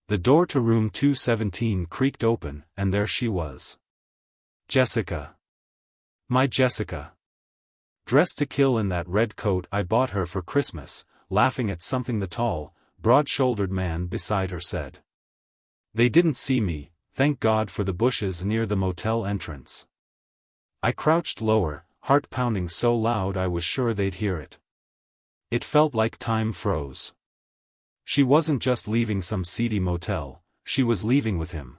The door to room 217 creaked open, and there she was. Jessica. My Jessica. Dressed to kill in that red coat I bought her for Christmas, laughing at something the tall, broad-shouldered man beside her said. They didn't see me, thank God for the bushes near the motel entrance. I crouched lower, heart pounding so loud I was sure they'd hear it. It felt like time froze. She wasn't just leaving some seedy motel, she was leaving with him.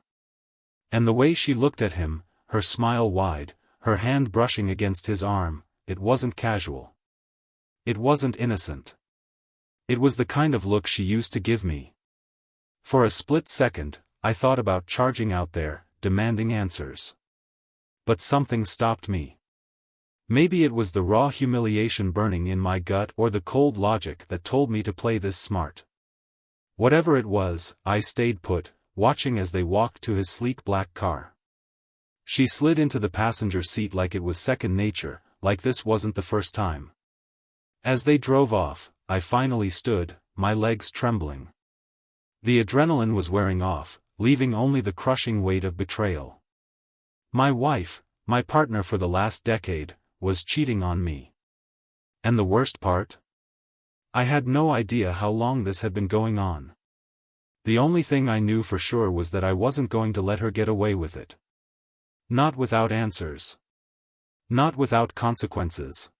And the way she looked at him, her smile wide, her hand brushing against his arm, it wasn't casual. It wasn't innocent. It was the kind of look she used to give me. For a split second, I thought about charging out there, demanding answers. But something stopped me. Maybe it was the raw humiliation burning in my gut or the cold logic that told me to play this smart. Whatever it was, I stayed put, watching as they walked to his sleek black car. She slid into the passenger seat like it was second nature, like this wasn't the first time. As they drove off, I finally stood, my legs trembling. The adrenaline was wearing off, leaving only the crushing weight of betrayal. My wife, my partner for the last decade, was cheating on me. And the worst part? I had no idea how long this had been going on. The only thing I knew for sure was that I wasn't going to let her get away with it. Not without answers. Not without consequences.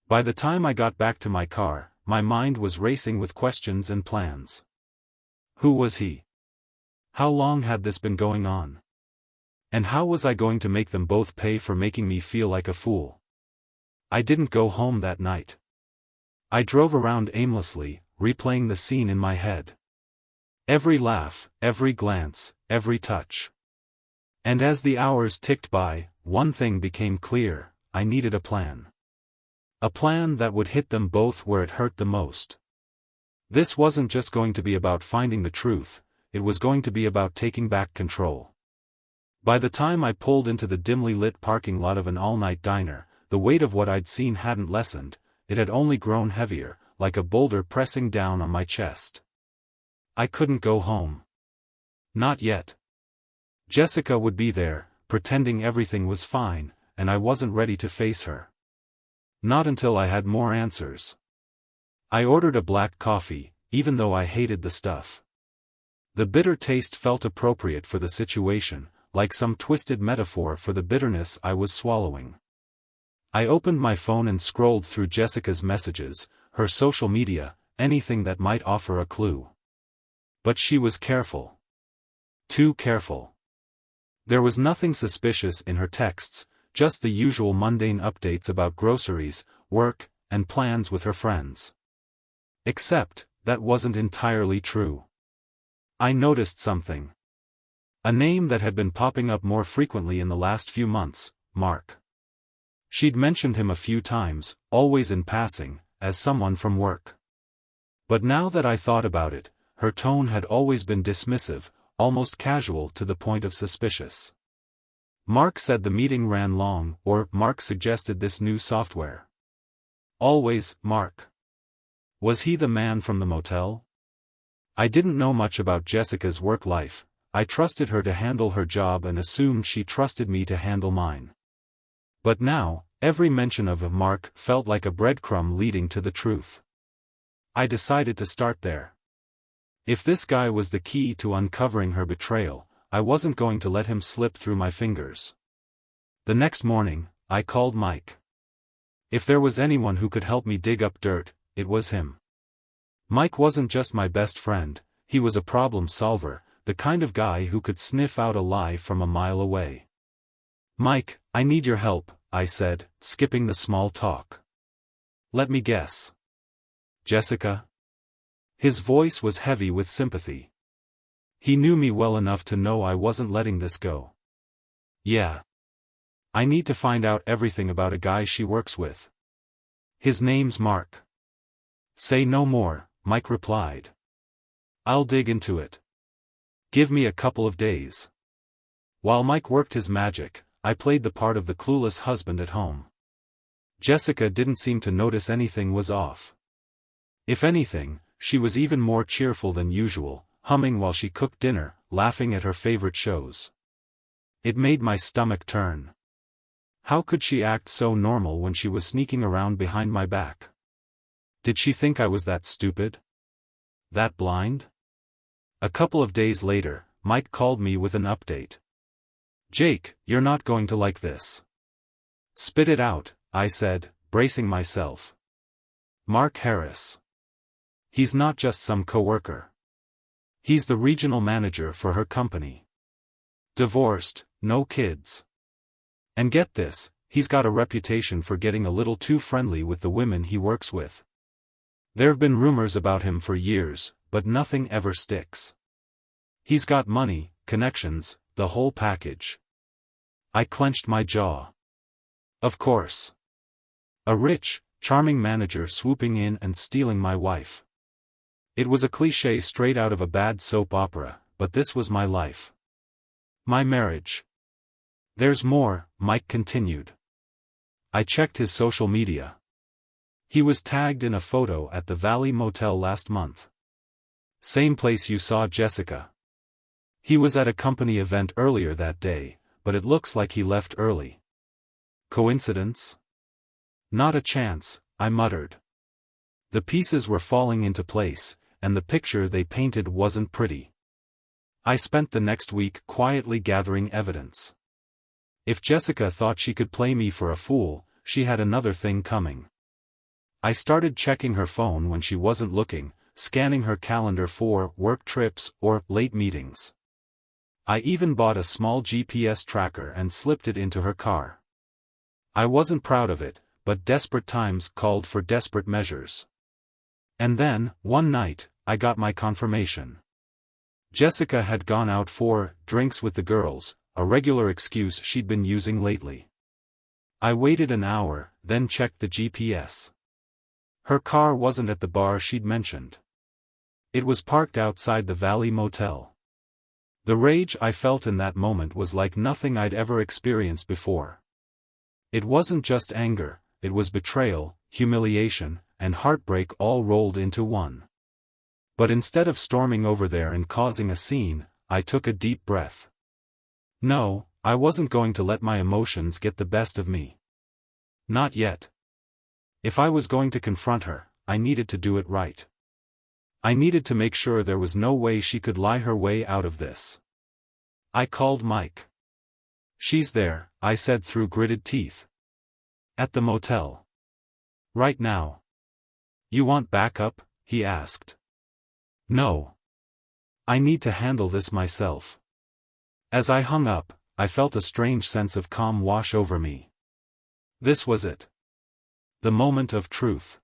By the time I got back to my car, my mind was racing with questions and plans. Who was he? How long had this been going on? And how was I going to make them both pay for making me feel like a fool? I didn't go home that night. I drove around aimlessly, replaying the scene in my head. Every laugh, every glance, every touch. And as the hours ticked by, one thing became clear: I needed a plan. A plan that would hit them both where it hurt the most. This wasn't just going to be about finding the truth, it was going to be about taking back control. By the time I pulled into the dimly lit parking lot of an all-night diner, the weight of what I'd seen hadn't lessened, it had only grown heavier, like a boulder pressing down on my chest. I couldn't go home. Not yet. Jessica would be there, pretending everything was fine, and I wasn't ready to face her. Not until I had more answers. I ordered a black coffee, even though I hated the stuff. The bitter taste felt appropriate for the situation, like some twisted metaphor for the bitterness I was swallowing. I opened my phone and scrolled through Jessica's messages, her social media, anything that might offer a clue. But she was careful. Too careful. There was nothing suspicious in her texts, just the usual mundane updates about groceries, work, and plans with her friends. Except, that wasn't entirely true. I noticed something. A name that had been popping up more frequently in the last few months: Mark. She'd mentioned him a few times, always in passing, as someone from work. But now that I thought about it, her tone had always been dismissive, almost casual to the point of suspicious. Mark said the meeting ran long, or Mark suggested this new software. Always, Mark. Was he the man from the motel? I didn't know much about Jessica's work life. I trusted her to handle her job and assumed she trusted me to handle mine. But now, every mention of Mark felt like a breadcrumb leading to the truth. I decided to start there. If this guy was the key to uncovering her betrayal, I wasn't going to let him slip through my fingers. The next morning, I called Mike. If there was anyone who could help me dig up dirt, it was him. Mike wasn't just my best friend, he was a problem solver, the kind of guy who could sniff out a lie from a mile away. Mike, I need your help, I said, skipping the small talk. Let me guess. Jessica? His voice was heavy with sympathy. He knew me well enough to know I wasn't letting this go. Yeah. I need to find out everything about a guy she works with. His name's Mark. Say no more, Mike replied. I'll dig into it. Give me a couple of days. While Mike worked his magic, I played the part of the clueless husband at home. Jessica didn't seem to notice anything was off. If anything, she was even more cheerful than usual, humming while she cooked dinner, laughing at her favorite shows. It made my stomach turn. How could she act so normal when she was sneaking around behind my back? Did she think I was that stupid? That blind? A couple of days later, Mike called me with an update. "Jake, you're not going to like this." "Spit it out," I said, bracing myself. "Mark Harris. He's not just some coworker. He's the regional manager for her company. Divorced, no kids. And get this, he's got a reputation for getting a little too friendly with the women he works with. There've been rumors about him for years, but nothing ever sticks. He's got money, connections, the whole package." I clenched my jaw. Of course. A rich, charming manager swooping in and stealing my wife. It was a cliché straight out of a bad soap opera, but this was my life. My marriage. "There's more," Mike continued. I checked his social media. He was tagged in a photo at the Valley Motel last month. Same place you saw Jessica. He was at a company event earlier that day, but it looks like he left early. Coincidence? Not a chance, I muttered. The pieces were falling into place, and the picture they painted wasn't pretty. I spent the next week quietly gathering evidence. If Jessica thought she could play me for a fool, she had another thing coming. I started checking her phone when she wasn't looking, scanning her calendar for work trips or late meetings. I even bought a small GPS tracker and slipped it into her car. I wasn't proud of it, but desperate times called for desperate measures. And then, one night, I got my confirmation. Jessica had gone out for drinks with the girls, a regular excuse she'd been using lately. I waited an hour, then checked the GPS. Her car wasn't at the bar she'd mentioned. It was parked outside the Valley Motel. The rage I felt in that moment was like nothing I'd ever experienced before. It wasn't just anger, it was betrayal, humiliation, and heartbreak all rolled into one. But instead of storming over there and causing a scene, I took a deep breath. No, I wasn't going to let my emotions get the best of me. Not yet. If I was going to confront her, I needed to do it right. I needed to make sure there was no way she could lie her way out of this. I called Mike. "She's there," I said through gritted teeth. "At the motel. Right now." "You want backup?" he asked. "No. I need to handle this myself." As I hung up, I felt a strange sense of calm wash over me. This was it. The moment of truth.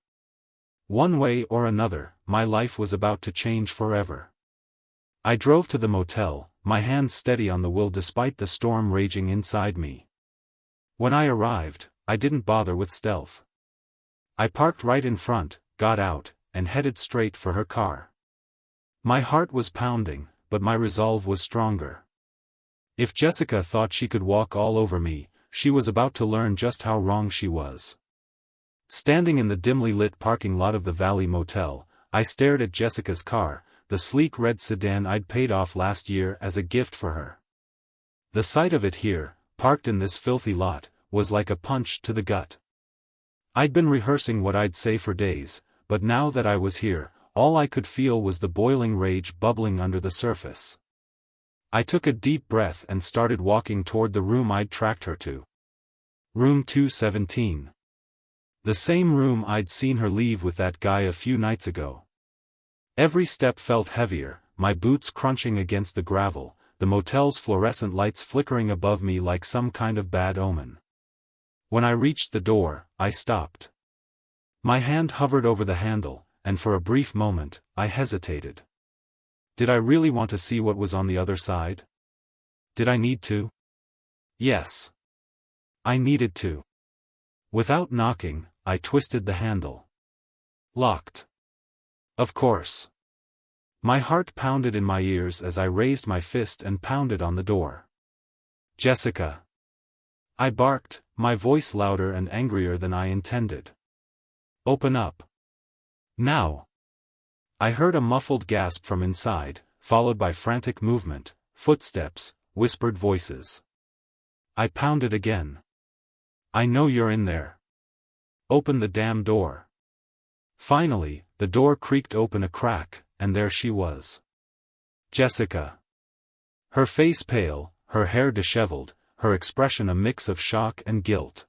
One way or another, my life was about to change forever. I drove to the motel, my hands steady on the wheel despite the storm raging inside me. When I arrived, I didn't bother with stealth. I parked right in front, got out, and headed straight for her car. My heart was pounding, but my resolve was stronger. If Jessica thought she could walk all over me, she was about to learn just how wrong she was. Standing in the dimly lit parking lot of the Valley Motel, I stared at Jessica's car, the sleek red sedan I'd paid off last year as a gift for her. The sight of it here, parked in this filthy lot, was like a punch to the gut. I'd been rehearsing what I'd say for days, but now that I was here, all I could feel was the boiling rage bubbling under the surface. I took a deep breath and started walking toward the room I'd tracked her to. Room 217. The same room I'd seen her leave with that guy a few nights ago. Every step felt heavier, my boots crunching against the gravel, the motel's fluorescent lights flickering above me like some kind of bad omen. When I reached the door, I stopped. My hand hovered over the handle, and for a brief moment, I hesitated. Did I really want to see what was on the other side? Did I need to? Yes. I needed to. Without knocking, I twisted the handle. Locked. Of course. My heart pounded in my ears as I raised my fist and pounded on the door. "Jessica!" I barked, my voice louder and angrier than I intended. "Open up. Now!" I heard a muffled gasp from inside, followed by frantic movement, footsteps, whispered voices. I pounded again. I know you're in there. Open the damn door. Finally, the door creaked open a crack, and there she was. Jessica. Her face pale, her hair disheveled, her expression a mix of shock and guilt.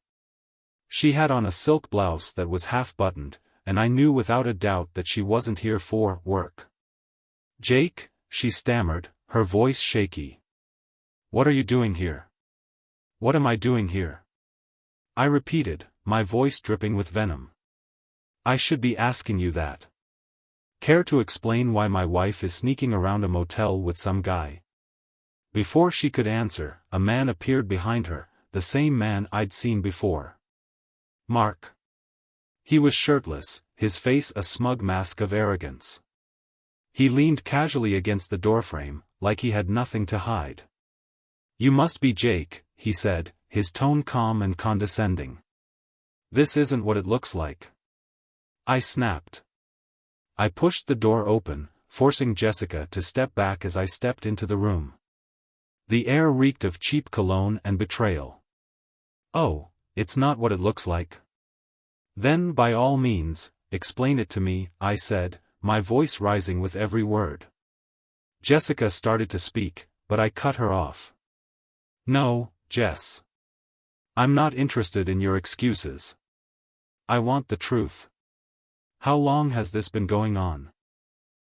She had on a silk blouse that was half-buttoned, and I knew without a doubt that she wasn't here for work. "Jake," she stammered, her voice shaky. "What are you doing here?" "What am I doing here?" I repeated, my voice dripping with venom. "I should be asking you that. Care to explain why my wife is sneaking around a motel with some guy?" Before she could answer, a man appeared behind her, the same man I'd seen before. Mark. He was shirtless, his face a smug mask of arrogance. He leaned casually against the doorframe, like he had nothing to hide. "You must be Jake," he said, his tone calm and condescending. "This isn't what it looks like." I snapped. I pushed the door open, forcing Jessica to step back as I stepped into the room. The air reeked of cheap cologne and betrayal. "Oh, it's not what it looks like?" "Then by all means, explain it to me," I said, my voice rising with every word. Jessica started to speak, but I cut her off. "No, Jess. I'm not interested in your excuses. I want the truth. How long has this been going on?"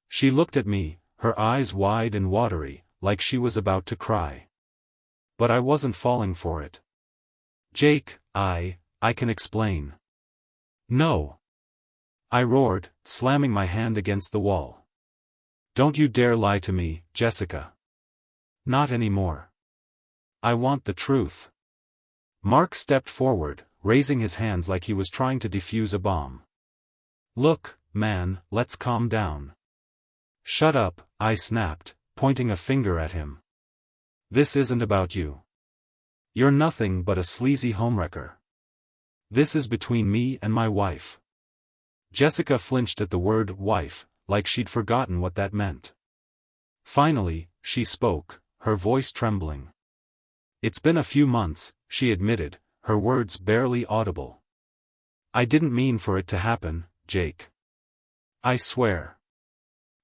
She looked at me, her eyes wide and watery, like she was about to cry. But I wasn't falling for it. "Jake, I can explain." "No!" I roared, slamming my hand against the wall. "Don't you dare lie to me, Jessica. Not anymore. I want the truth." Mark stepped forward, raising his hands like he was trying to defuse a bomb. "Look, man, let's calm down." "Shut up," I snapped, pointing a finger at him. "This isn't about you. You're nothing but a sleazy homewrecker. This is between me and my wife." Jessica flinched at the word wife, like she'd forgotten what that meant. Finally, she spoke, her voice trembling. "It's been a few months," she admitted, her words barely audible. "I didn't mean for it to happen, Jake. I swear.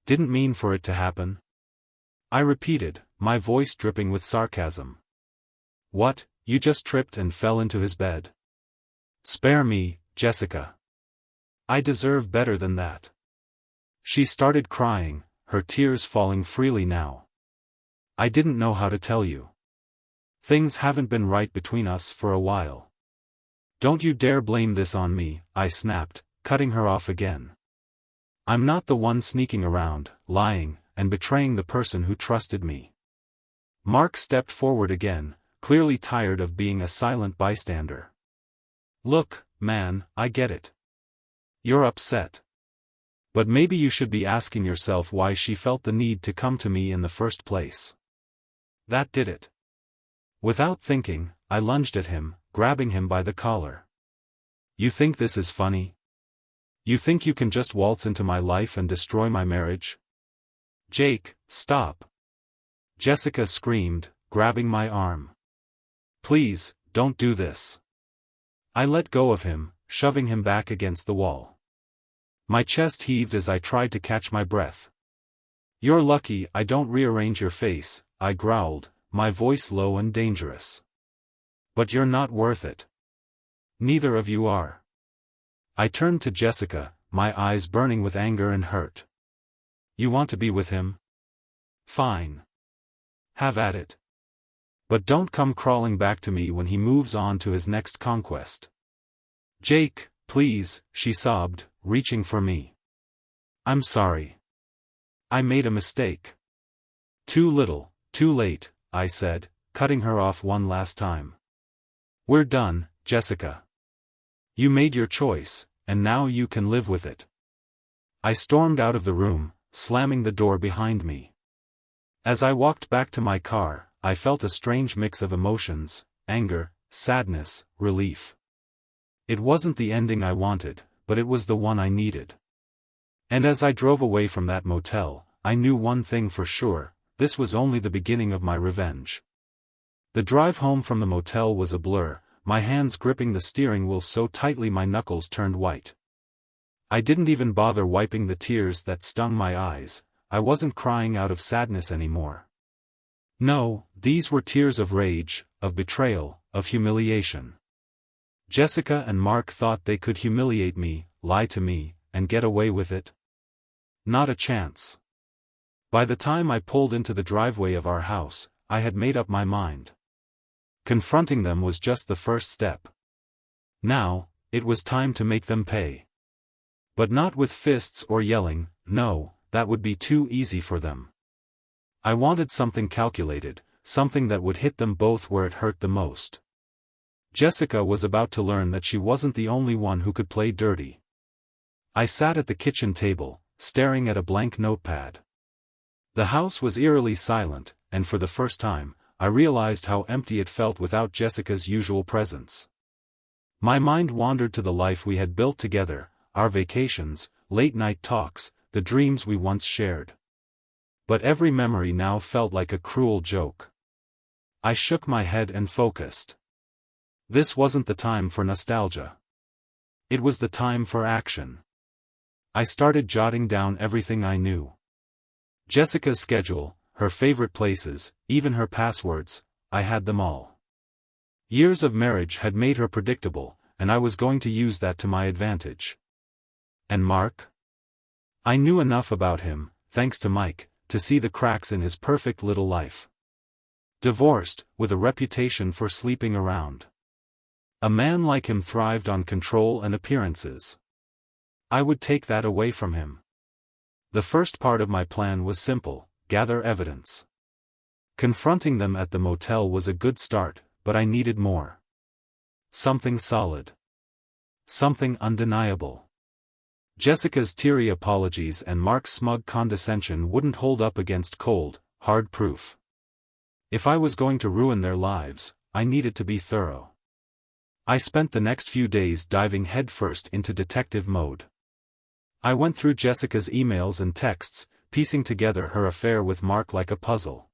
Didn't mean for it to happen." I repeated, my voice dripping with sarcasm. "What, you just tripped and fell into his bed? Spare me, Jessica. I deserve better than that." She started crying, her tears falling freely now. "I didn't know how to tell you. Things haven't been right between us for a while. Don't you dare blame this on me," I snapped, cutting her off again. "I'm not the one sneaking around, lying, and betraying the person who trusted me." Mark stepped forward again, clearly tired of being a silent bystander. "Look, man, I get it. You're upset. But maybe you should be asking yourself why she felt the need to come to me in the first place. That did it." Without thinking, I lunged at him, grabbing him by the collar. "You think this is funny? You think you can just waltz into my life and destroy my marriage?" "Jake, stop!" Jessica screamed, grabbing my arm. "Please, don't do this." I let go of him, shoving him back against the wall. My chest heaved as I tried to catch my breath. "You're lucky I don't rearrange your face," I growled, my voice low and dangerous. "But you're not worth it. Neither of you are." I turned to Jessica, my eyes burning with anger and hurt. "You want to be with him? Fine. Have at it. But don't come crawling back to me when he moves on to his next conquest." "Jake, please," she sobbed, reaching for me. "I'm sorry. I made a mistake." "Too little, too late," I said, cutting her off one last time. "We're done, Jessica. You made your choice, and now you can live with it." I stormed out of the room, slamming the door behind me. As I walked back to my car, I felt a strange mix of emotions: anger, sadness, relief. It wasn't the ending I wanted, but it was the one I needed. And as I drove away from that motel, I knew one thing for sure: this was only the beginning of my revenge. The drive home from the motel was a blur, my hands gripping the steering wheel so tightly my knuckles turned white. I didn't even bother wiping the tears that stung my eyes. I wasn't crying out of sadness anymore. No, these were tears of rage, of betrayal, of humiliation. Jessica and Mark thought they could humiliate me, lie to me, and get away with it. Not a chance. By the time I pulled into the driveway of our house, I had made up my mind. Confronting them was just the first step. Now, it was time to make them pay. But not with fists or yelling, no, that would be too easy for them. I wanted something calculated, something that would hit them both where it hurt the most. Jessica was about to learn that she wasn't the only one who could play dirty. I sat at the kitchen table, staring at a blank notepad. The house was eerily silent, and for the first time, I realized how empty it felt without Jessica's usual presence. My mind wandered to the life we had built together, our vacations, late-night talks, the dreams we once shared. But every memory now felt like a cruel joke. I shook my head and focused. This wasn't the time for nostalgia. It was the time for action. I started jotting down everything I knew. Jessica's schedule, her favorite places, even her passwords, I had them all. Years of marriage had made her predictable, and I was going to use that to my advantage. And Mark? I knew enough about him, thanks to Mike, to see the cracks in his perfect little life. Divorced, with a reputation for sleeping around. A man like him thrived on control and appearances. I would take that away from him. The first part of my plan was simple: gather evidence. Confronting them at the motel was a good start, but I needed more. Something solid. Something undeniable. Jessica's teary apologies and Mark's smug condescension wouldn't hold up against cold, hard proof. If I was going to ruin their lives, I needed to be thorough. I spent the next few days diving headfirst into detective mode. I went through Jessica's emails and texts, piecing together her affair with Mark like a puzzle.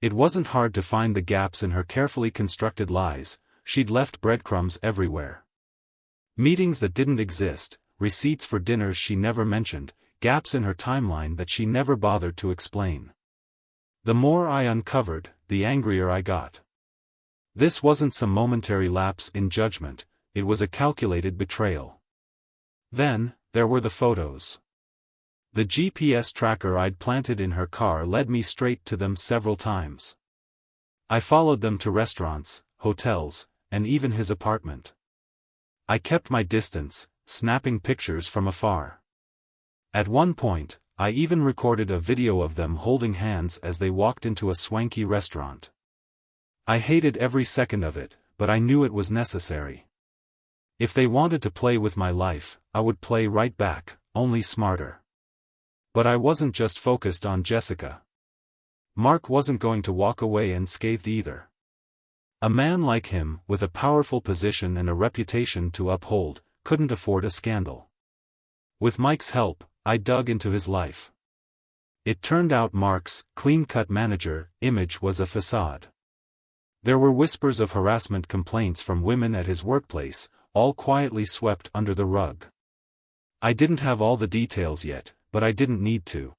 It wasn't hard to find the gaps in her carefully constructed lies. She'd left breadcrumbs everywhere. Meetings that didn't exist, receipts for dinners she never mentioned, gaps in her timeline that she never bothered to explain. The more I uncovered, the angrier I got. This wasn't some momentary lapse in judgment, it was a calculated betrayal. Then, there were the photos. The GPS tracker I'd planted in her car led me straight to them several times. I followed them to restaurants, hotels, and even his apartment. I kept my distance, snapping pictures from afar. At one point, I even recorded a video of them holding hands as they walked into a swanky restaurant. I hated every second of it, but I knew it was necessary. If they wanted to play with my life, I would play right back, only smarter. But I wasn't just focused on Jessica. Mark wasn't going to walk away unscathed either. A man like him, with a powerful position and a reputation to uphold, couldn't afford a scandal. With Mike's help, I dug into his life. It turned out Mark's clean-cut manager image was a facade. There were whispers of harassment complaints from women at his workplace, all quietly swept under the rug. I didn't have all the details yet, but I didn't need to.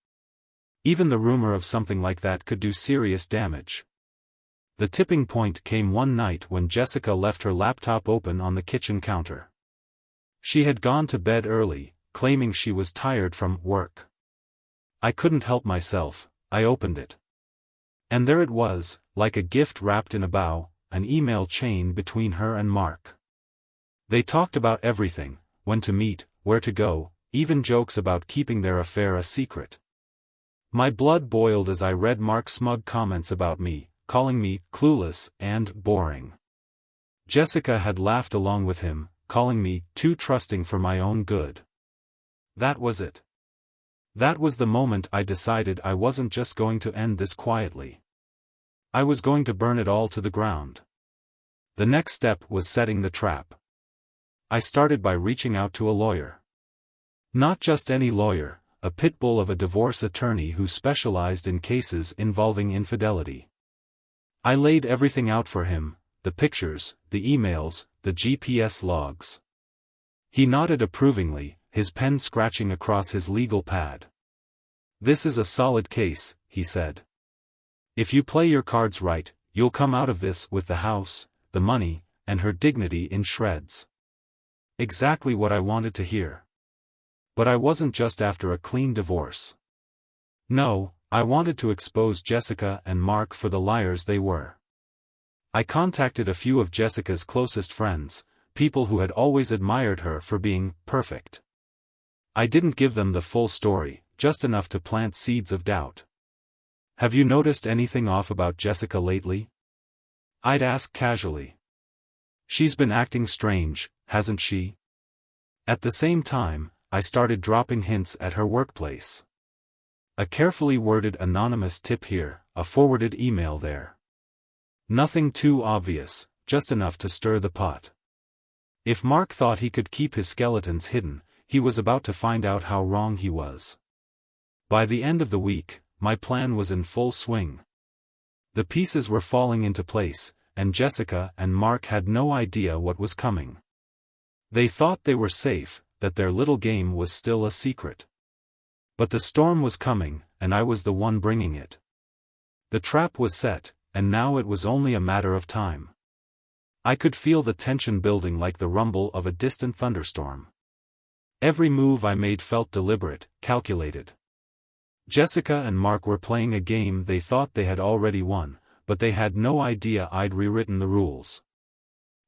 Even the rumor of something like that could do serious damage. The tipping point came one night when Jessica left her laptop open on the kitchen counter. She had gone to bed early, claiming she was tired from work. I couldn't help myself, I opened it. And there it was, like a gift wrapped in a bow, an email chain between her and Mark. They talked about everything: when to meet, where to go, even jokes about keeping their affair a secret. My blood boiled as I read Mark's smug comments about me, calling me clueless and boring. Jessica had laughed along with him, calling me too trusting for my own good. That was it. That was the moment I decided I wasn't just going to end this quietly. I was going to burn it all to the ground. The next step was setting the trap. I started by reaching out to a lawyer. Not just any lawyer, a pit bull of a divorce attorney who specialized in cases involving infidelity. I laid everything out for him, the pictures, the emails, the GPS logs. He nodded approvingly, his pen scratching across his legal pad. "This is a solid case," he said. "If you play your cards right, you'll come out of this with the house, the money, and her dignity in shreds." Exactly what I wanted to hear. But I wasn't just after a clean divorce. No, I wanted to expose Jessica and Mark for the liars they were. I contacted a few of Jessica's closest friends, people who had always admired her for being perfect. I didn't give them the full story, just enough to plant seeds of doubt. "Have you noticed anything off about Jessica lately?" I'd ask casually. "She's been acting strange, hasn't she?" At the same time, I started dropping hints at her workplace. A carefully worded anonymous tip here, a forwarded email there. Nothing too obvious, just enough to stir the pot. If Mark thought he could keep his skeletons hidden, he was about to find out how wrong he was. By the end of the week, my plan was in full swing. The pieces were falling into place, and Jessica and Mark had no idea what was coming. They thought they were safe, that their little game was still a secret. But the storm was coming, and I was the one bringing it. The trap was set, and now it was only a matter of time. I could feel the tension building like the rumble of a distant thunderstorm. Every move I made felt deliberate, calculated. Jessica and Mark were playing a game they thought they had already won, but they had no idea I'd rewritten the rules.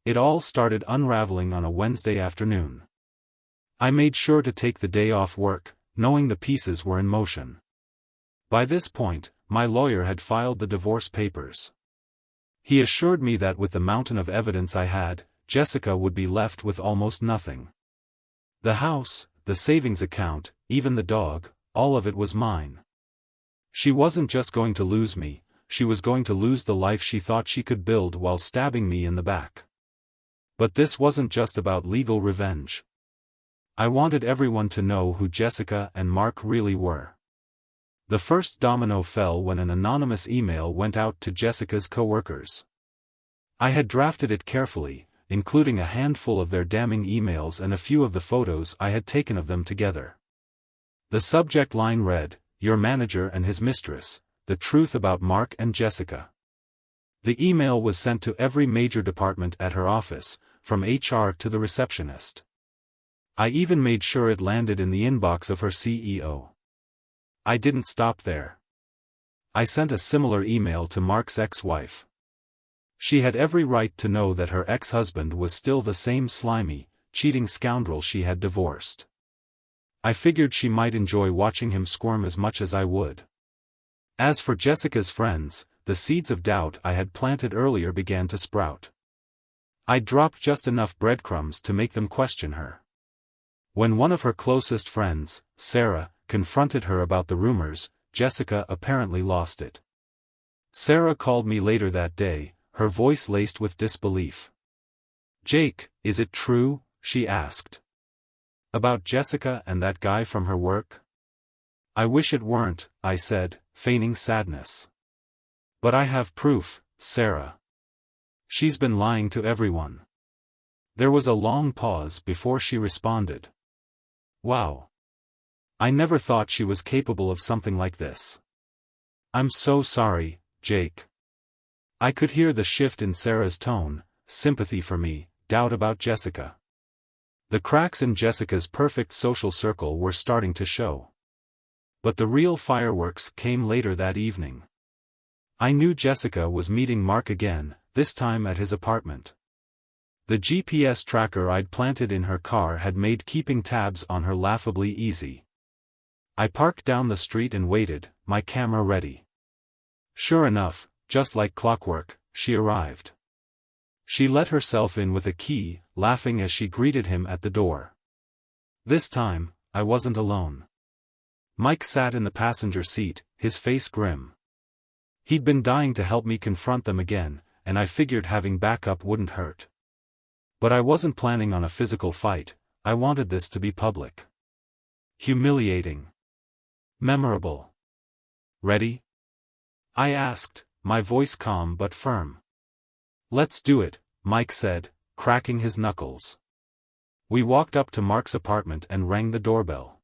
It all started unraveling on a Wednesday afternoon. I made sure to take the day off work, knowing the pieces were in motion. By this point, my lawyer had filed the divorce papers. He assured me that with the mountain of evidence I had, Jessica would be left with almost nothing. The house, the savings account, even the dog, all of it was mine. She wasn't just going to lose me, she was going to lose the life she thought she could build while stabbing me in the back. But this wasn't just about legal revenge. I wanted everyone to know who Jessica and Mark really were. The first domino fell when an anonymous email went out to Jessica's coworkers. I had drafted it carefully, including a handful of their damning emails and a few of the photos I had taken of them together. The subject line read, "Your manager and his mistress, the truth about Mark and Jessica." The email was sent to every major department at her office, from HR to the receptionist. I even made sure it landed in the inbox of her CEO. I didn't stop there. I sent a similar email to Mark's ex-wife. She had every right to know that her ex-husband was still the same slimy, cheating scoundrel she had divorced. I figured she might enjoy watching him squirm as much as I would. As for Jessica's friends, the seeds of doubt I had planted earlier began to sprout. I dropped just enough breadcrumbs to make them question her. When one of her closest friends, Sarah, confronted her about the rumors, Jessica apparently lost it. Sarah called me later that day, her voice laced with disbelief. "Jake, is it true?" she asked. "About Jessica and that guy from her work?" "I wish it weren't," I said, feigning sadness. "But I have proof, Sarah. She's been lying to everyone." There was a long pause before she responded. "Wow. I never thought she was capable of something like this. I'm so sorry, Jake." I could hear the shift in Sarah's tone, sympathy for me, doubt about Jessica. The cracks in Jessica's perfect social circle were starting to show. But the real fireworks came later that evening. I knew Jessica was meeting Mark again, this time at his apartment. The GPS tracker I'd planted in her car had made keeping tabs on her laughably easy. I parked down the street and waited, my camera ready. Sure enough, just like clockwork, she arrived. She let herself in with a key, laughing as she greeted him at the door. This time, I wasn't alone. Mike sat in the passenger seat, his face grim. He'd been dying to help me confront them again, and I figured having backup wouldn't hurt. But I wasn't planning on a physical fight, I wanted this to be public. Humiliating. Memorable. Ready? I asked, my voice calm but firm. Let's do it, Mike said, cracking his knuckles. We walked up to Mark's apartment and rang the doorbell.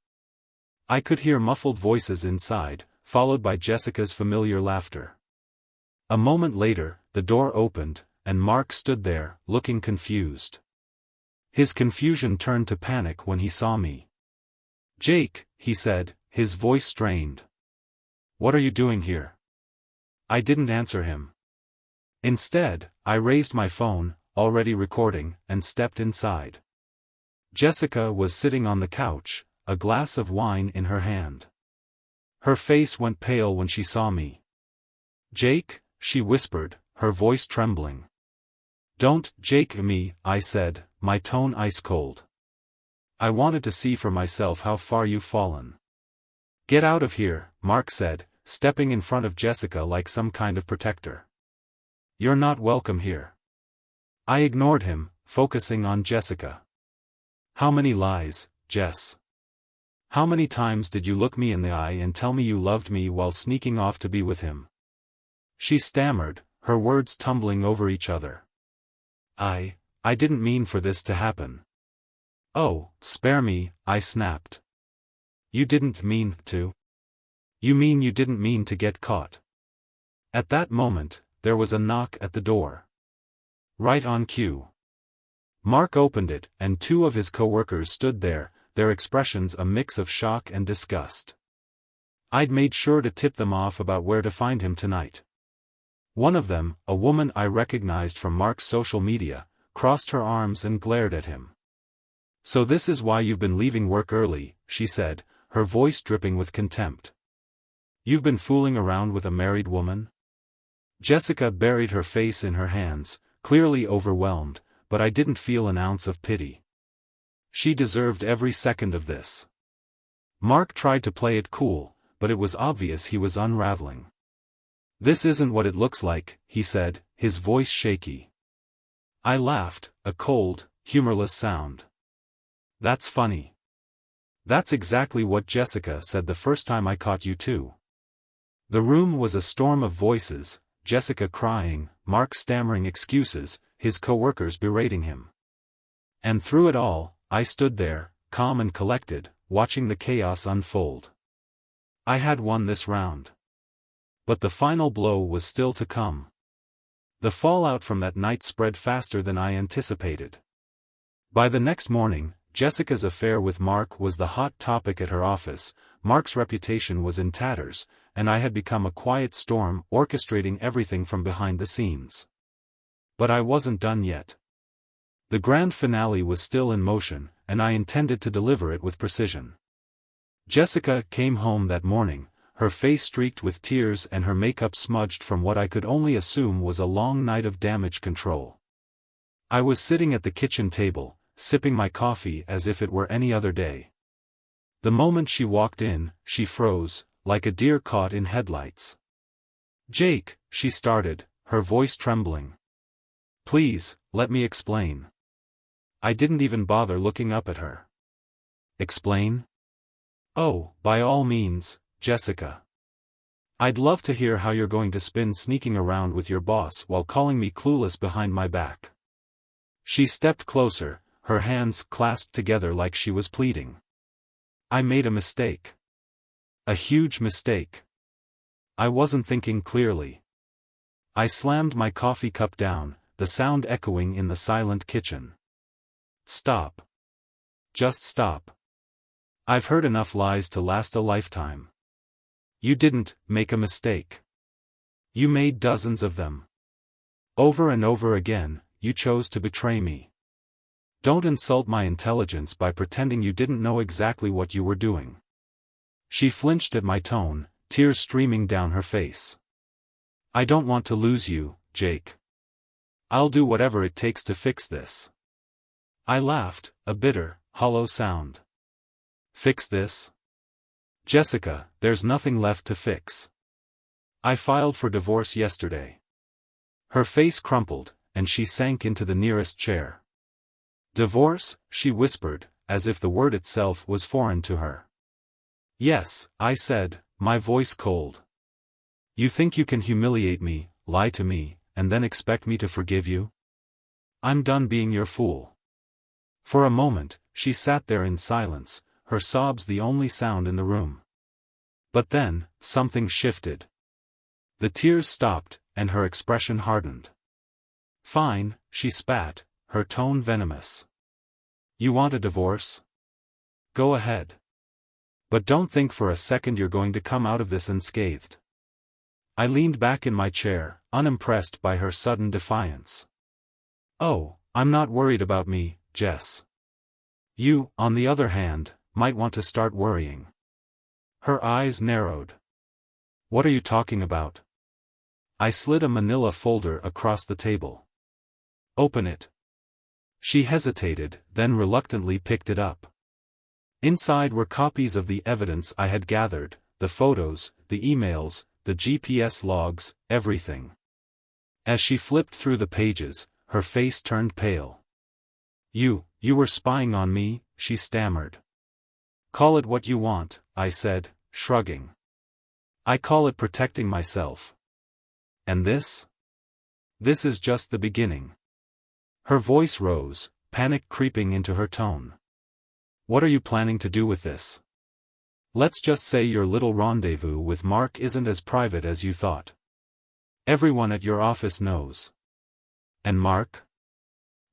I could hear muffled voices inside, followed by Jessica's familiar laughter. A moment later, the door opened, and Mark stood there, looking confused. His confusion turned to panic when he saw me. "Jake," he said, his voice strained. "What are you doing here?" I didn't answer him. Instead, I raised my phone, already recording, and stepped inside. Jessica was sitting on the couch, a glass of wine in her hand. Her face went pale when she saw me. "Jake," she whispered, her voice trembling. "Don't Jake me," I said, my tone ice cold. "I wanted to see for myself how far you've fallen." "Get out of here," Mark said, stepping in front of Jessica like some kind of protector. "You're not welcome here." I ignored him, focusing on Jessica. "How many lies, Jess? How many times did you look me in the eye and tell me you loved me while sneaking off to be with him?" She stammered, her words tumbling over each other. I didn't mean for this to happen." "Oh, spare me," I snapped. "You didn't mean to? You mean you didn't mean to get caught?" At that moment, there was a knock at the door. Right on cue. Mark opened it, and two of his co-workers stood there, their expressions a mix of shock and disgust. I'd made sure to tip them off about where to find him tonight. One of them, a woman I recognized from Mark's social media, crossed her arms and glared at him. "So this is why you've been leaving work early," she said, her voice dripping with contempt. "You've been fooling around with a married woman?" Jessica buried her face in her hands, clearly overwhelmed, but I didn't feel an ounce of pity. She deserved every second of this. Mark tried to play it cool, but it was obvious he was unraveling. "This isn't what it looks like," he said, his voice shaky. I laughed, a cold, humorless sound. "That's funny. That's exactly what Jessica said the first time I caught you too." The room was a storm of voices, Jessica crying, Mark stammering excuses, his co-workers berating him. And through it all, I stood there, calm and collected, watching the chaos unfold. I had won this round. But the final blow was still to come. The fallout from that night spread faster than I anticipated. By the next morning, Jessica's affair with Mark was the hot topic at her office, Mark's reputation was in tatters, and I had become a quiet storm orchestrating everything from behind the scenes. But I wasn't done yet. The grand finale was still in motion, and I intended to deliver it with precision. Jessica came home that morning, her face streaked with tears and her makeup smudged from what I could only assume was a long night of damage control. I was sitting at the kitchen table, sipping my coffee as if it were any other day. The moment she walked in, she froze, like a deer caught in headlights. "Jake," she started, her voice trembling. "Please, let me explain." I didn't even bother looking up at her. "Explain?" "Oh, by all means, Jessica. I'd love to hear how you're going to spin sneaking around with your boss while calling me clueless behind my back." She stepped closer, her hands clasped together like she was pleading. "I made a mistake. A huge mistake. I wasn't thinking clearly." I slammed my coffee cup down, the sound echoing in the silent kitchen. "Stop. Just stop. I've heard enough lies to last a lifetime. You didn't make a mistake. You made dozens of them. Over and over again, you chose to betray me. Don't insult my intelligence by pretending you didn't know exactly what you were doing." She flinched at my tone, tears streaming down her face. "I don't want to lose you, Jake. I'll do whatever it takes to fix this." I laughed, a bitter, hollow sound. "Fix this? Jessica, there's nothing left to fix. I filed for divorce yesterday." Her face crumpled, and she sank into the nearest chair. "Divorce?" she whispered, as if the word itself was foreign to her. Yes, I said, my voice cold. You think you can humiliate me, lie to me, and then expect me to forgive you? I'm done being your fool. For a moment, she sat there in silence, her sobs the only sound in the room. But then, something shifted. The tears stopped, and her expression hardened. Fine, she spat, her tone venomous. You want a divorce? Go ahead. But don't think for a second you're going to come out of this unscathed. I leaned back in my chair, unimpressed by her sudden defiance. Oh, I'm not worried about me, Jess. You, on the other hand, might want to start worrying. Her eyes narrowed. What are you talking about? I slid a manila folder across the table. Open it. She hesitated, then reluctantly picked it up. Inside were copies of the evidence I had gathered, the photos, the emails, the GPS logs, everything. As she flipped through the pages, her face turned pale. You were spying on me, she stammered. Call it what you want, I said, shrugging. I call it protecting myself. And this? This is just the beginning. Her voice rose, panic creeping into her tone. What are you planning to do with this? Let's just say your little rendezvous with Mark isn't as private as you thought. Everyone at your office knows. And Mark?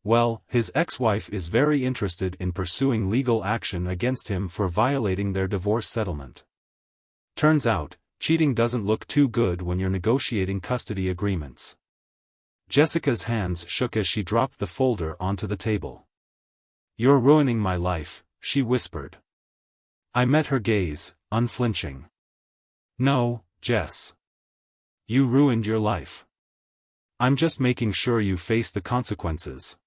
Well, his ex-wife is very interested in pursuing legal action against him for violating their divorce settlement. Turns out, cheating doesn't look too good when you're negotiating custody agreements. Jessica's hands shook as she dropped the folder onto the table. You're ruining my life, she whispered. I met her gaze, unflinching. No, Jess. You ruined your life. I'm just making sure you face the consequences.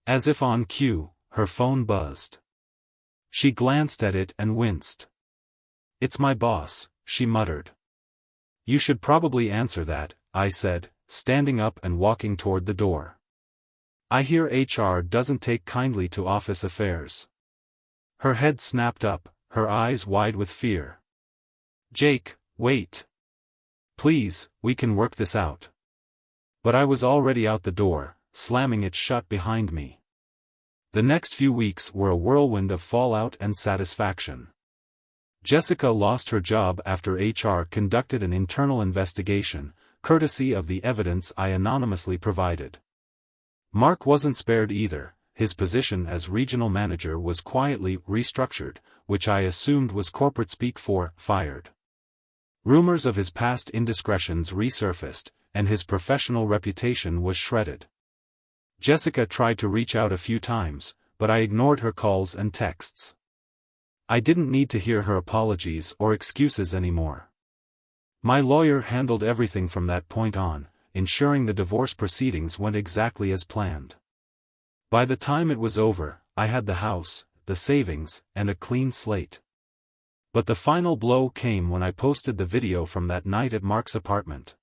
As if on cue, her phone buzzed. She glanced at it and winced. It's my boss, she muttered. You should probably answer that, I said, standing up and walking toward the door. I hear HR doesn't take kindly to office affairs. Her head snapped up, her eyes wide with fear. Jake, wait. Please, we can work this out. But I was already out the door, slamming it shut behind me. The next few weeks were a whirlwind of fallout and satisfaction. Jessica lost her job after HR conducted an internal investigation, courtesy of the evidence I anonymously provided. Mark wasn't spared either. His position as regional manager was quietly restructured, which I assumed was corporate speak for fired. Rumors of his past indiscretions resurfaced, and his professional reputation was shredded. Jessica tried to reach out a few times, but I ignored her calls and texts. I didn't need to hear her apologies or excuses anymore. My lawyer handled everything from that point on, ensuring the divorce proceedings went exactly as planned. By the time it was over, I had the house, the savings, and a clean slate. But the final blow came when I posted the video from that night at Mark's apartment.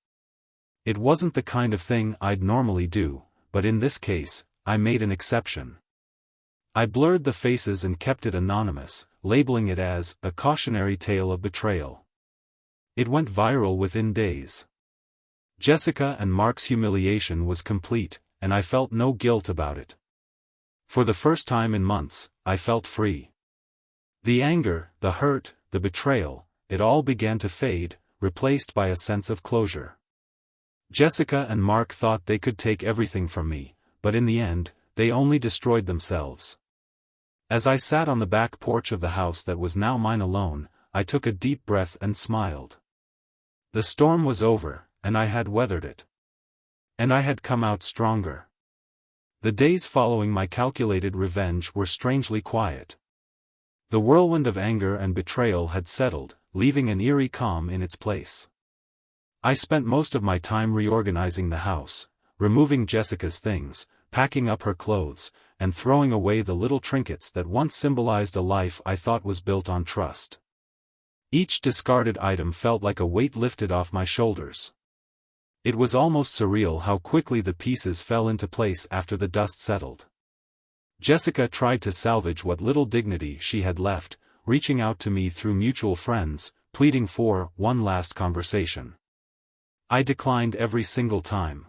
It wasn't the kind of thing I'd normally do, but in this case, I made an exception. I blurred the faces and kept it anonymous, labeling it as a cautionary tale of betrayal. It went viral within days. Jessica and Mark's humiliation was complete, and I felt no guilt about it. For the first time in months, I felt free. The anger, the hurt, the betrayal, it all began to fade, replaced by a sense of closure. Jessica and Mark thought they could take everything from me, but in the end, they only destroyed themselves. As I sat on the back porch of the house that was now mine alone, I took a deep breath and smiled. The storm was over, and I had weathered it. And I had come out stronger. The days following my calculated revenge were strangely quiet. The whirlwind of anger and betrayal had settled, leaving an eerie calm in its place. I spent most of my time reorganizing the house, removing Jessica's things, packing up her clothes, and throwing away the little trinkets that once symbolized a life I thought was built on trust. Each discarded item felt like a weight lifted off my shoulders. It was almost surreal how quickly the pieces fell into place after the dust settled. Jessica tried to salvage what little dignity she had left, reaching out to me through mutual friends, pleading for one last conversation. I declined every single time.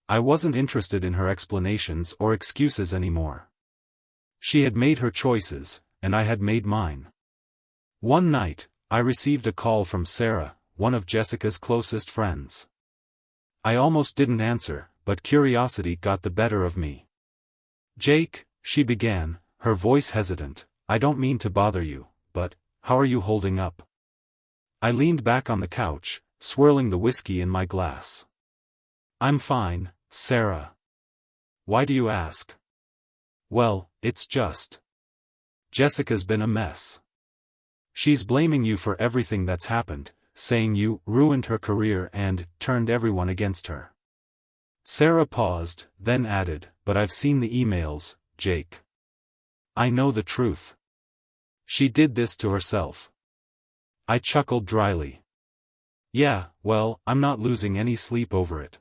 I wasn't interested in her explanations or excuses anymore. She had made her choices, and I had made mine. One night, I received a call from Sarah, one of Jessica's closest friends. I almost didn't answer, but curiosity got the better of me. "Jake," she began, her voice hesitant, "I don't mean to bother you, but, how are you holding up?" I leaned back on the couch, swirling the whiskey in my glass. "I'm fine, Sarah." "Why do you ask?" "Well, it's just. Jessica's been a mess. She's blaming you for everything that's happened, saying you ruined her career and turned everyone against her." Sarah paused, then added, "But I've seen the emails, Jake. I know the truth. She did this to herself." I chuckled dryly. "Yeah, well, I'm not losing any sleep over it."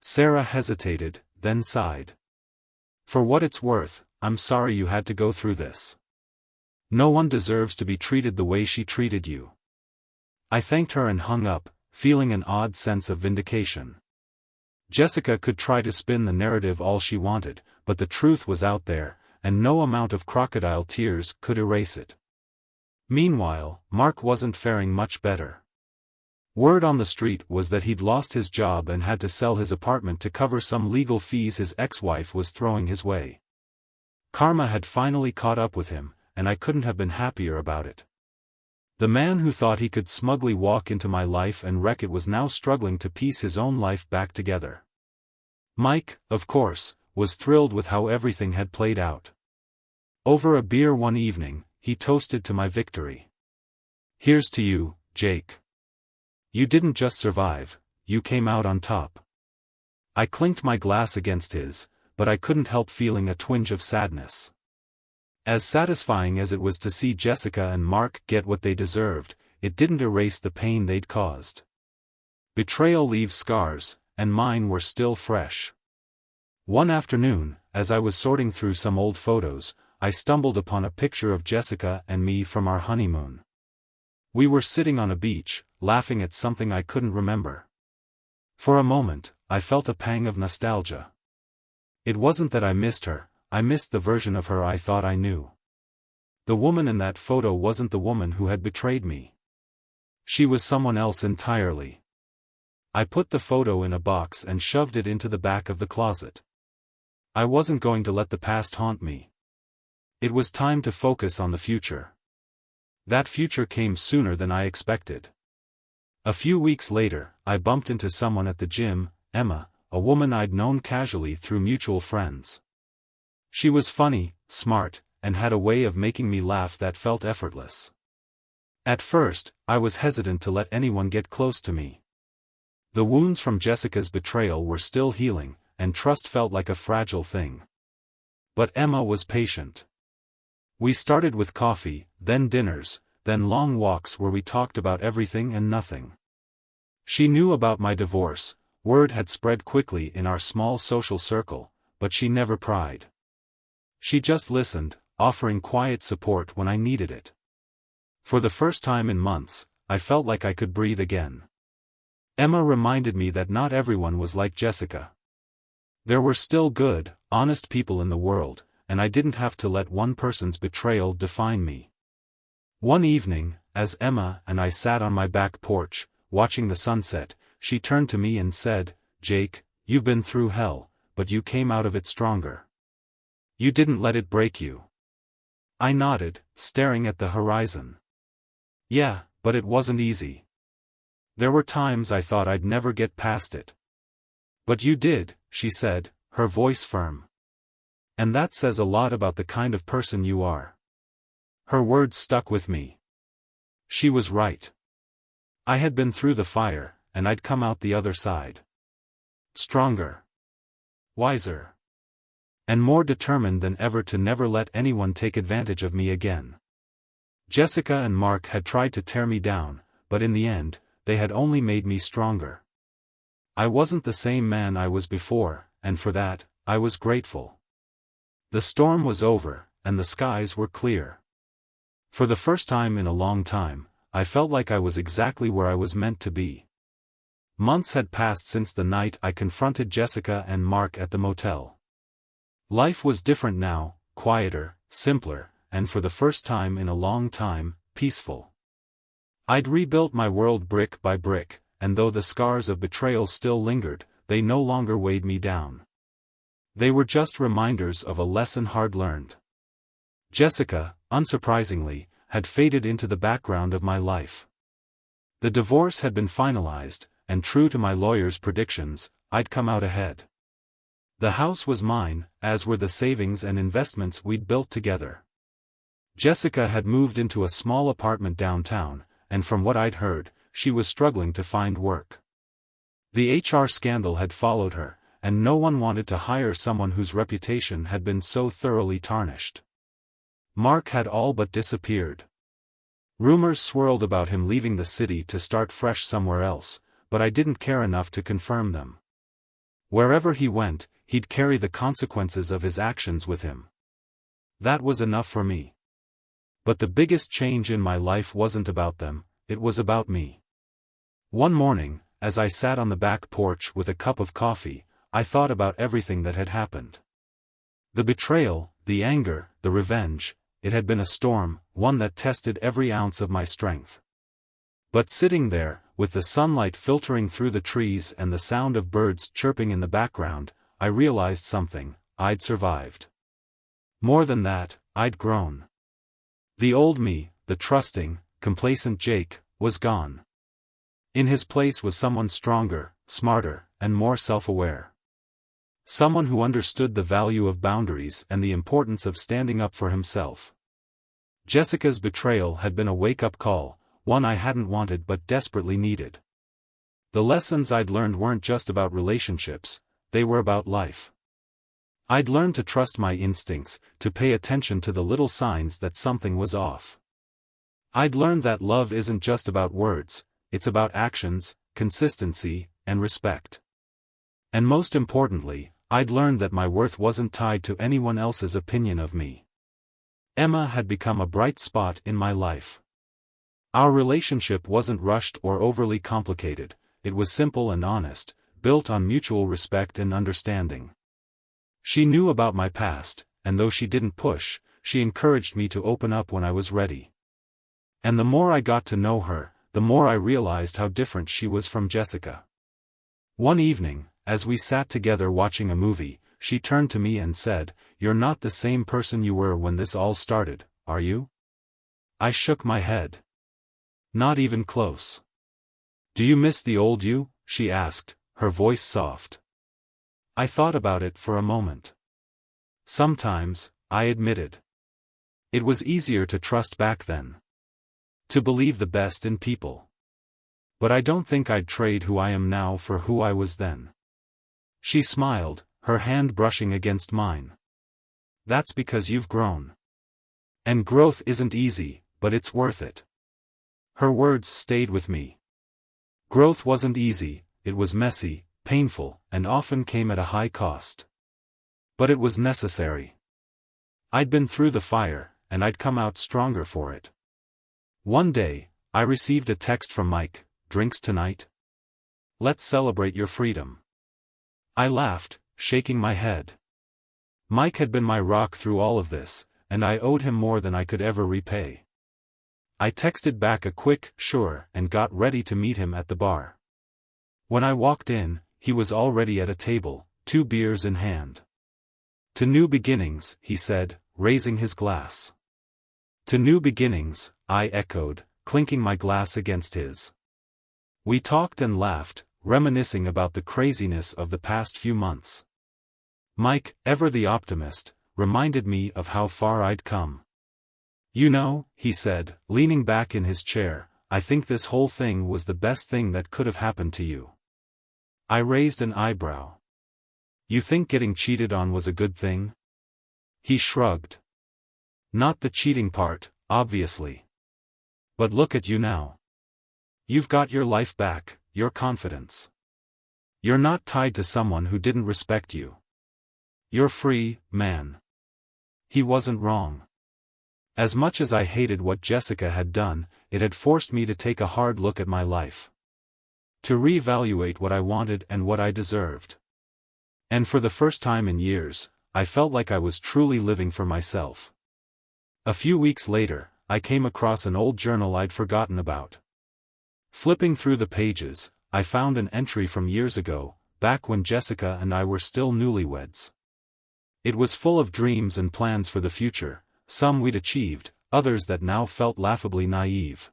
Sarah hesitated, then sighed. "For what it's worth, I'm sorry you had to go through this. No one deserves to be treated the way she treated you." I thanked her and hung up, feeling an odd sense of vindication. Jessica could try to spin the narrative all she wanted, but the truth was out there, and no amount of crocodile tears could erase it. Meanwhile, Mark wasn't faring much better. Word on the street was that he'd lost his job and had to sell his apartment to cover some legal fees his ex-wife was throwing his way. Karma had finally caught up with him, and I couldn't have been happier about it. The man who thought he could smugly walk into my life and wreck it was now struggling to piece his own life back together. Mike, of course, was thrilled with how everything had played out. Over a beer one evening, he toasted to my victory. "Here's to you, Jake. You didn't just survive, you came out on top." I clinked my glass against his, but I couldn't help feeling a twinge of sadness. As satisfying as it was to see Jessica and Mark get what they deserved, it didn't erase the pain they'd caused. Betrayal leaves scars, and mine were still fresh. One afternoon, as I was sorting through some old photos, I stumbled upon a picture of Jessica and me from our honeymoon. We were sitting on a beach, laughing at something I couldn't remember. For a moment, I felt a pang of nostalgia. It wasn't that I missed her, I missed the version of her I thought I knew. The woman in that photo wasn't the woman who had betrayed me. She was someone else entirely. I put the photo in a box and shoved it into the back of the closet. I wasn't going to let the past haunt me. It was time to focus on the future. That future came sooner than I expected. A few weeks later, I bumped into someone at the gym, Emma, a woman I'd known casually through mutual friends. She was funny, smart, and had a way of making me laugh that felt effortless. At first, I was hesitant to let anyone get close to me. The wounds from Jessica's betrayal were still healing, and trust felt like a fragile thing. But Emma was patient. We started with coffee, then dinners, then long walks where we talked about everything and nothing. She knew about my divorce, word had spread quickly in our small social circle, but she never pried. She just listened, offering quiet support when I needed it. For the first time in months, I felt like I could breathe again. Emma reminded me that not everyone was like Jessica. There were still good, honest people in the world, and I didn't have to let one person's betrayal define me. One evening, as Emma and I sat on my back porch, watching the sunset, she turned to me and said, "Jake, you've been through hell, but you came out of it stronger. You didn't let it break you." I nodded, staring at the horizon. "Yeah, but it wasn't easy. There were times I thought I'd never get past it." "But you did," she said, her voice firm. "And that says a lot about the kind of person you are." Her words stuck with me. She was right. I had been through the fire, and I'd come out the other side. Stronger. Wiser. And more determined than ever to never let anyone take advantage of me again. Jessica and Mark had tried to tear me down, but in the end, they had only made me stronger. I wasn't the same man I was before, and for that, I was grateful. The storm was over, and the skies were clear. For the first time in a long time, I felt like I was exactly where I was meant to be. Months had passed since the night I confronted Jessica and Mark at the motel. Life was different now, quieter, simpler, and for the first time in a long time, peaceful. I'd rebuilt my world brick by brick, and though the scars of betrayal still lingered, they no longer weighed me down. They were just reminders of a lesson hard learned. Jessica, unsurprisingly, had faded into the background of my life. The divorce had been finalized, and true to my lawyer's predictions, I'd come out ahead. The house was mine, as were the savings and investments we'd built together. Jessica had moved into a small apartment downtown, and from what I'd heard, she was struggling to find work. The HR scandal had followed her, and no one wanted to hire someone whose reputation had been so thoroughly tarnished. Mark had all but disappeared. Rumors swirled about him leaving the city to start fresh somewhere else, but I didn't care enough to confirm them. Wherever he went, he'd carry the consequences of his actions with him. That was enough for me. But the biggest change in my life wasn't about them, it was about me. One morning, as I sat on the back porch with a cup of coffee, I thought about everything that had happened. The betrayal, the anger, the revenge, it had been a storm, one that tested every ounce of my strength. But sitting there, with the sunlight filtering through the trees and the sound of birds chirping in the background, I realized something: I'd survived. More than that, I'd grown. The old me, the trusting, complacent Jake, was gone. In his place was someone stronger, smarter, and more self-aware. Someone who understood the value of boundaries and the importance of standing up for himself. Jessica's betrayal had been a wake-up call, one I hadn't wanted but desperately needed. The lessons I'd learned weren't just about relationships, they were about life. I'd learned to trust my instincts, to pay attention to the little signs that something was off. I'd learned that love isn't just about words, it's about actions, consistency, and respect. And most importantly, I'd learned that my worth wasn't tied to anyone else's opinion of me. Emma had become a bright spot in my life. Our relationship wasn't rushed or overly complicated, it was simple and honest, built on mutual respect and understanding. She knew about my past, and though she didn't push, she encouraged me to open up when I was ready. And the more I got to know her, the more I realized how different she was from Jessica. One evening, as we sat together watching a movie, she turned to me and said, "You're not the same person you were when this all started, are you?" I shook my head. "Not even close." "Do you miss the old you?" she asked, her voice soft. I thought about it for a moment. Sometimes, I admitted. It was easier to trust back then. To believe the best in people. But I don't think I'd trade who I am now for who I was then. She smiled, her hand brushing against mine. "That's because you've grown. And growth isn't easy, but it's worth it." Her words stayed with me. Growth wasn't easy, it was messy, painful, and often came at a high cost. But it was necessary. I'd been through the fire, and I'd come out stronger for it. One day, I received a text from Mike, "Drinks tonight? Let's celebrate your freedom." I laughed, shaking my head. Mike had been my rock through all of this, and I owed him more than I could ever repay. I texted back a quick, "Sure," and got ready to meet him at the bar. When I walked in, he was already at a table, 2 beers in hand. "To new beginnings," he said, raising his glass. "To new beginnings," I echoed, clinking my glass against his. We talked and laughed, reminiscing about the craziness of the past few months. Mike, ever the optimist, reminded me of how far I'd come. "You know," he said, leaning back in his chair, "I think this whole thing was the best thing that could have happened to you." I raised an eyebrow. "You think getting cheated on was a good thing?" He shrugged. "Not the cheating part, obviously. But look at you now. You've got your life back, your confidence. You're not tied to someone who didn't respect you. You're free, man." He wasn't wrong. As much as I hated what Jessica had done, it had forced me to take a hard look at my life. To reevaluate what I wanted and what I deserved. And for the first time in years, I felt like I was truly living for myself. A few weeks later, I came across an old journal I'd forgotten about. Flipping through the pages, I found an entry from years ago, back when Jessica and I were still newlyweds. It was full of dreams and plans for the future, some we'd achieved, others that now felt laughably naive.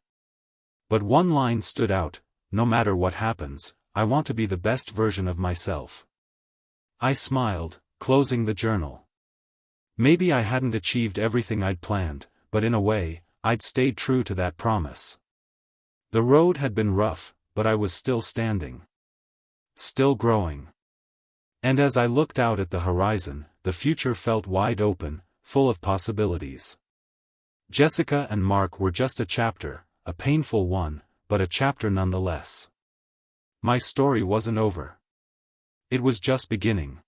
But one line stood out: no matter what happens, I want to be the best version of myself. I smiled, closing the journal. Maybe I hadn't achieved everything I'd planned, but in a way, I'd stayed true to that promise. The road had been rough, but I was still standing. Still growing. And as I looked out at the horizon, the future felt wide open, full of possibilities. Jessica and Mark were just a chapter, a painful one, but a chapter nonetheless. My story wasn't over. It was just beginning.